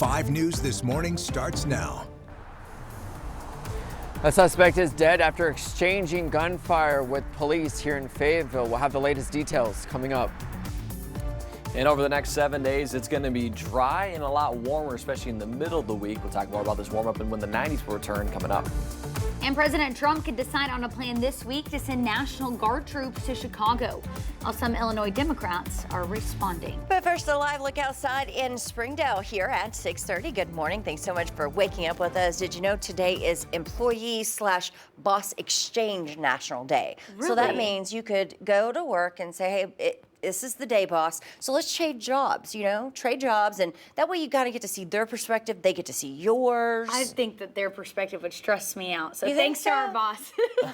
5 News This Morning starts now. A suspect is dead after exchanging gunfire with police here in Fayetteville. We'll have the latest details coming up. And over the next 7 days, it's going to be dry and a lot warmer, especially in the middle of the week. We'll talk more about this warm up and when the 90s will return coming up. And President Trump could decide on a plan this week to send National Guard troops to Chicago, while some Illinois Democrats are responding. But first, a live look outside in Springdale here at 6:30. Good morning. Thanks so much for waking up with us. Did you know today is Employee/Boss Exchange National Day? Really? So that means you could go to work and say, hey, this is the day, boss. So let's trade jobs, trade jobs. And that way you got to get to see their perspective. They get to see yours. I think that their perspective would stress me out. So You thanks think to our so?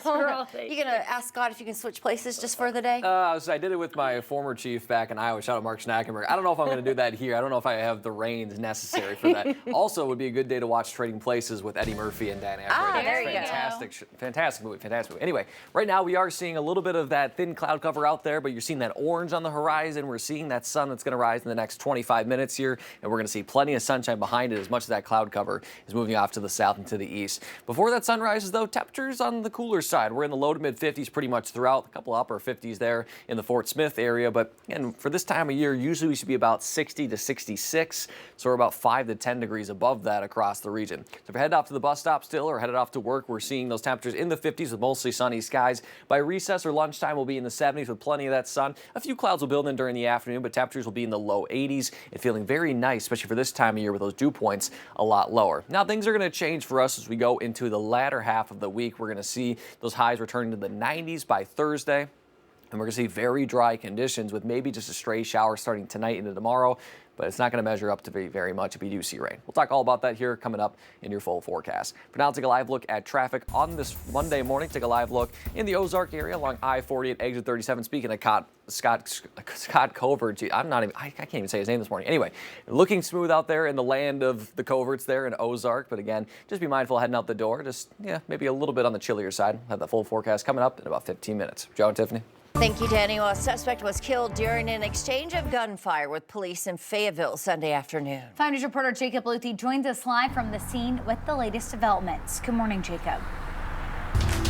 boss. You going to ask God if you can switch places just for the day? So I did it with my former chief back in Iowa. Shout out Mark Schnackenberg. I don't know if I'm going to do that here. I don't know if I have the reins necessary for that. Also, it would be a good day to watch Trading Places with Eddie Murphy and Dan Aykroyd. Ah, there you go. Fantastic movie. Anyway, right now we are seeing a little bit of that thin cloud cover out there, but you're seeing that orange on the horizon. We're seeing that sun that's going to rise in the next 25 minutes here, and we're going to see plenty of sunshine behind it as much as that cloud cover is moving off to the south and to the east. Before that sun rises, though, temperatures on the cooler side. We're in the low to mid 50s pretty much throughout, a couple upper 50s there in the Fort Smith area, but again, for this time of year, usually we should be about 60 to 66, so we're about 5 to 10 degrees above that across the region. So if you're headed off to the bus stop still or headed off to work, we're seeing those temperatures in the 50s with mostly sunny skies. By recess or lunchtime, we'll be in the 70s with plenty of that sun. A few clouds will build in during the afternoon, but temperatures will be in the low 80s and feeling very nice, especially for this time of year with those dew points a lot lower. Now, things are going to change for us as we go into the latter half of the week. We're going to see those highs returning to the 90s by Thursday. And we're going to see very dry conditions with maybe just a stray shower starting tonight into tomorrow, but it's not going to measure up to very much if we do see rain. We'll talk all about that here coming up in your full forecast. For now, let's take a live look at traffic on this Monday morning. Take a live look in the Ozark area along I-40 at exit 37. Speaking of Scott Covert, I can't even say his name this morning. Anyway, looking smooth out there in the land of the Coverts there in Ozark. But again, just be mindful heading out the door. Just, maybe a little bit on the chillier side. We'll have the full forecast coming up in about 15 minutes. Joe and Tiffany. Thank you, Danny. Well, a suspect was killed during an exchange of gunfire with police in Fayetteville Sunday afternoon. 5 News reporter Jacob Luthi joins us live from the scene with the latest developments. Good morning, Jacob.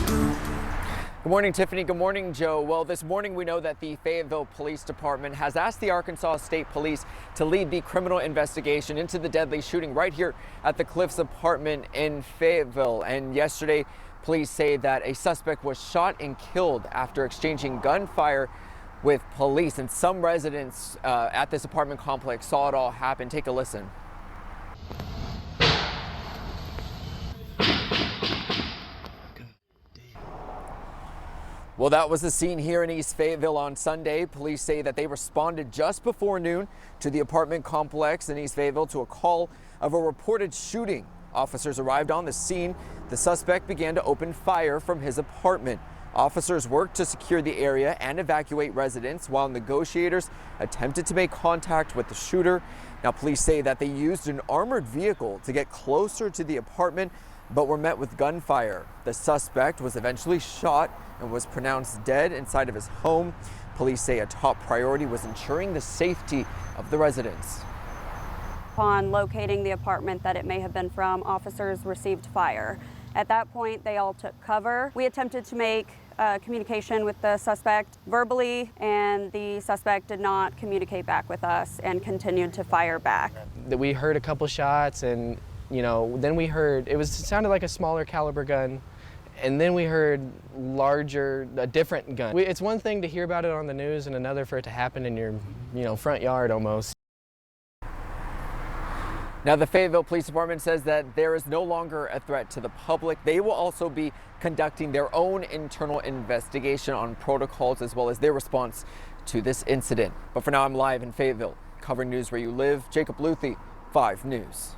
Good morning, Tiffany. Good morning, Joe. Well, this morning we know that the Fayetteville Police Department has asked the Arkansas State Police to lead the criminal investigation into the deadly shooting right here at the Cliffs apartment in Fayetteville. And yesterday, police say that a suspect was shot and killed after exchanging gunfire with police. And some residents at this apartment complex saw it all happen. Take a listen. Well, that was the scene here in East Fayetteville on Sunday. Police say that they responded just before noon to the apartment complex in East Fayetteville to a call of a reported shooting. Officers arrived on the scene. The suspect began to open fire from his apartment. Officers worked to secure the area and evacuate residents while negotiators attempted to make contact with the shooter. Now, police say that they used an armored vehicle to get closer to the apartment, but were met with gunfire. The suspect was eventually shot and was pronounced dead inside of his home. Police say a top priority was ensuring the safety of the residents. Upon locating the apartment that it may have been from, officers received fire. At that point, they all took cover. We attempted to make communication with the suspect verbally, and the suspect did not communicate back with us and continued to fire back. We heard a couple shots, and then we heard, it sounded like a smaller caliber gun, and then we heard a different gun. It's one thing to hear about it on the news and another for it to happen in your front yard almost. Now, the Fayetteville Police Department says that there is no longer a threat to the public. They will also be conducting their own internal investigation on protocols as well as their response to this incident. But for now, I'm live in Fayetteville, covering news where you live. Jacob Luthi, 5 News.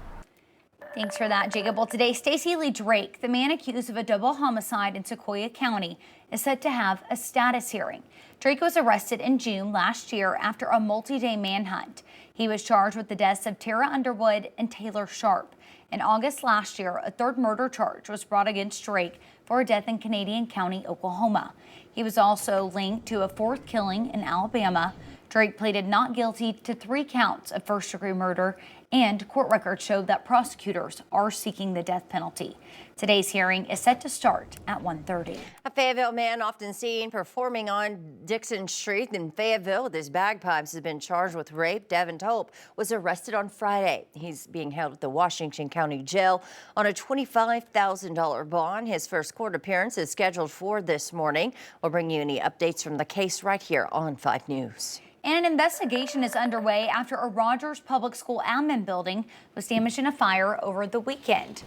Thanks for that, Jacob. Well, today, Stacey Lee Drake, the man accused of a double homicide in Sequoia County, is set to have a status hearing. Drake was arrested in June last year after a multi-day manhunt. He was charged with the deaths of Tara Underwood and Taylor Sharp. In August last year, a third murder charge was brought against Drake for a death in Canadian County, Oklahoma. He was also linked to a fourth killing in Alabama. Drake pleaded not guilty to 3 counts of first-degree murder, and court records showed that prosecutors are seeking the death penalty. Today's hearing is set to start at 1:30. A Fayetteville man often seen performing on Dixon Street in Fayetteville with his bagpipes has been charged with rape. Devin Tope was arrested on Friday. He's being held at the Washington County Jail on a $25,000 bond. His first court appearance is scheduled for this morning. We'll bring you any updates from the case right here on 5 News. And an investigation is underway after a Rogers Public School admin building was damaged in a fire over the weekend.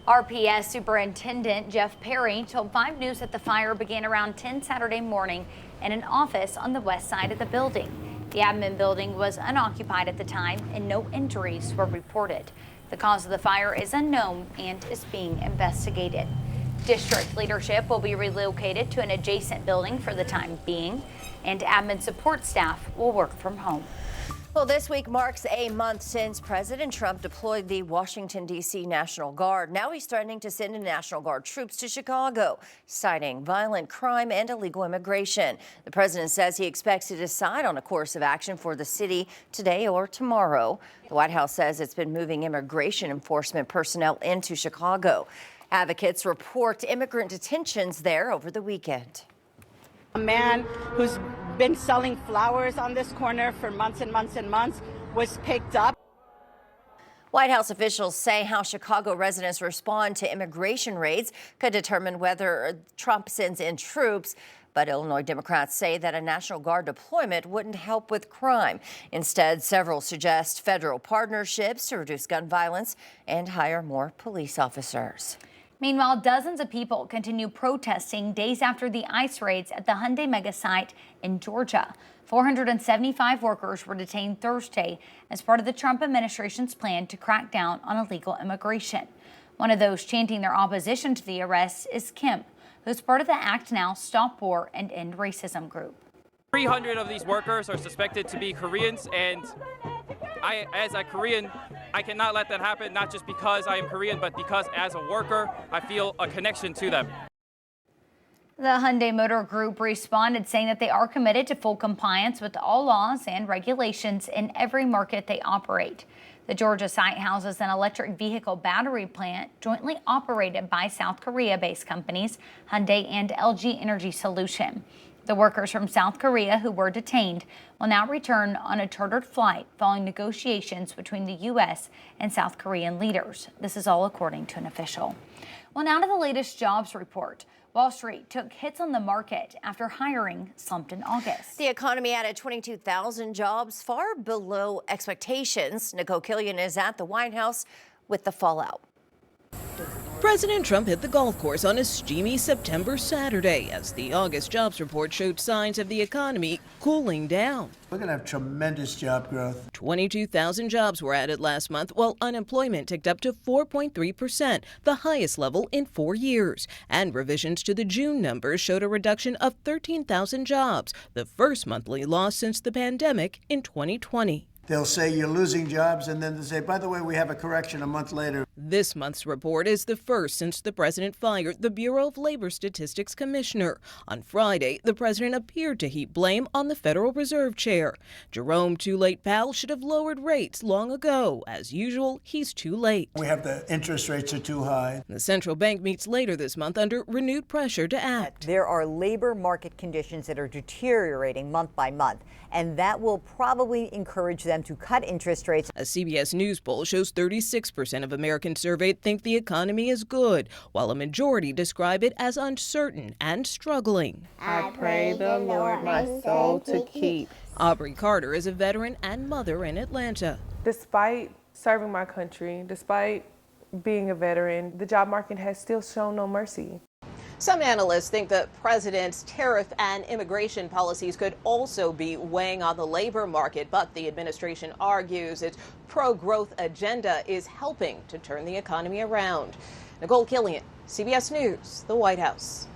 RPS Superintendent Jeff Perry told 5 News that the fire began around 10 Saturday morning in an office on the west side of the building. The admin building was unoccupied at the time and no injuries were reported. The cause of the fire is unknown and is being investigated. District leadership will be relocated to an adjacent building for the time being, and admin support staff will work from home. Well, this week marks a month since President Trump deployed the Washington, D.C. National Guard. Now he's threatening to send in National Guard troops to Chicago, citing violent crime and illegal immigration. The president says he expects to decide on a course of action for the city today or tomorrow. The White House says it's been moving immigration enforcement personnel into Chicago. Advocates report immigrant detentions there over the weekend. A man who's been selling flowers on this corner for months and months and months was picked up. White House officials say how Chicago residents respond to immigration raids could determine whether Trump sends in troops. But Illinois Democrats say that a National Guard deployment wouldn't help with crime. Instead, several suggest federal partnerships to reduce gun violence and hire more police officers. Meanwhile, dozens of people continue protesting days after the ICE raids at the Hyundai mega site in Georgia. 475 workers were detained Thursday as part of the Trump administration's plan to crack down on illegal immigration. One of those chanting their opposition to the arrests is Kim, who's part of the Act Now, Stop War and End Racism group. 300 of these workers are suspected to be Koreans, and as a Korean, I cannot let that happen, not just because I am Korean, but because as a worker, I feel a connection to them. The Hyundai Motor Group responded saying that they are committed to full compliance with all laws and regulations in every market they operate. The Georgia site houses an electric vehicle battery plant jointly operated by South Korea-based companies Hyundai and LG Energy Solution. The workers from South Korea who were detained will now return on a chartered flight following negotiations between the U.S. and South Korean leaders. This is all according to an official. Well, now to the latest jobs report. Wall Street took hits on the market after hiring slumped in August. The economy added 22,000 jobs, far below expectations. Nicole Killian is at the White House with the fallout. President Trump hit the golf course on a steamy September Saturday as the August jobs report showed signs of the economy cooling down. We're going to have tremendous job growth. 22,000 jobs were added last month, while unemployment ticked up to 4.3%, the highest level in 4 years. And revisions to the June numbers showed a reduction of 13,000 jobs, the first monthly loss since the pandemic in 2020. They'll say you're losing jobs, and then they'll say, by the way, we have a correction a month later. This month's report is the first since the president fired the Bureau of Labor Statistics commissioner. On Friday, the president appeared to heap blame on the Federal Reserve chair. Jerome Too Late Powell should have lowered rates long ago. As usual, he's too late. We have the interest rates are too high. The central bank meets later this month under renewed pressure to act. There are labor market conditions that are deteriorating month by month, and that will probably encourage them to cut interest rates. A CBS News poll shows 36% of Americans surveyed think the economy is good, while a majority describe it as uncertain and struggling. I pray the Lord my soul to keep. Aubrey Carter is a veteran and mother in Atlanta. Despite serving my country, despite being a veteran, the job market has still shown no mercy. Some analysts think the president's tariff and immigration policies could also be weighing on the labor market, but the administration argues its pro-growth agenda is helping to turn the economy around. Nicole Killian, CBS News, the White House.